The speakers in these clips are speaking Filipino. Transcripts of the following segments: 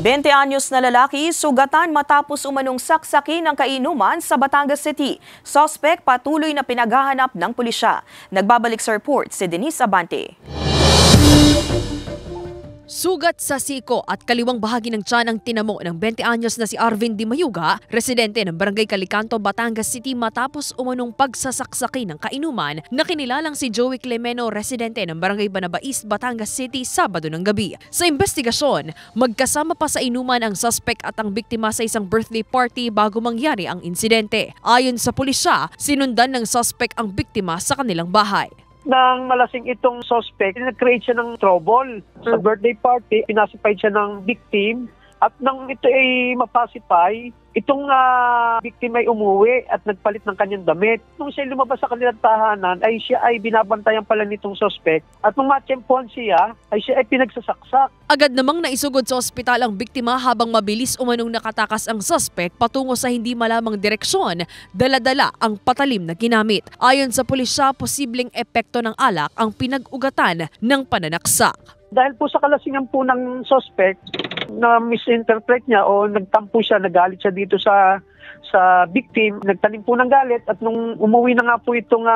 20 anyos na lalaki sugatan matapos umanong saksakin ng kainuman sa Batangas City. Suspect patuloy na pinaghahanap ng pulisya. Nagbabalik sa report si Denise Abante. Sugat sa siko at kaliwang bahagi ng tiyan ang tinamo ng 20 anyos na si Arvin Di Mayuga, residente ng Barangay Calicanto, Batangas City matapos umanong pagsasaksakin ng kainuman na kinilalang si Joey Clemeno, residente ng Barangay Banaba East, Batangas City, Sabado ng gabi. Sa investigasyon, magkasama pa sa inuman ang suspect at ang biktima sa isang birthday party bago mangyari ang insidente. Ayon sa pulisya, sinundan ng suspect ang biktima sa kanilang bahay. Nang malasing itong suspect, nag-create siya ng trouble. Sa birthday party, pinasipay siya ng victim. At nang ito ay mapasipay, itong victim ay umuwi at nagpalit ng kanyang damit. Nung siya lumabas sa kanilang tahanan, ay siya ay binabantayan pala nitong suspect. At nung matsempuhan siya, ay siya ay pinagsasaksak. Agad namang naisugod sa ospital ang biktima habang mabilis umanong nakatakas ang suspect patungo sa hindi malamang direksyon, dala-dala ang patalim na ginamit. Ayon sa pulisya, posibleng epekto ng alak ang pinag-ugatan ng pananaksak. Dahil po sa kalasingan po ng suspect, na misinterpret niya o nagtampo siya, nagalit siya dito sa victim, nagtanim po ng galit at nung umuwi na nga po itong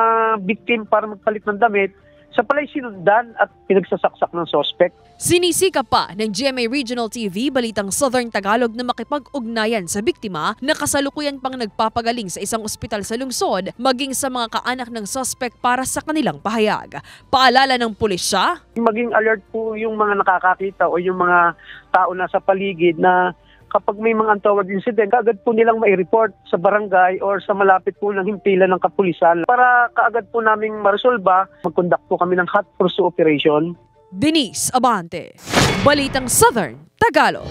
victim para magpalit ng damit, siya pala'y sinundan at pinagsasaksak ng suspect. Sinisika pa ng GMA Regional TV Balitang Southern Tagalog na makipag-ugnayan sa biktima na kasalukuyan pang nagpapagaling sa isang ospital sa lungsod maging sa mga kaanak ng suspect para sa kanilang pahayag. Paalala ng pulisya, maging alert po yung mga nakakakita o yung mga tao na sa paligid na kapag may mga untoward incident, kaagad po nilang mai-report sa barangay or sa malapit po ng himpilan ng kapulisan. Para kaagad po naming maresolba, mag-conduct po kami ng hot pursuit operation. Denise Abante, Balitang Southern Tagalog.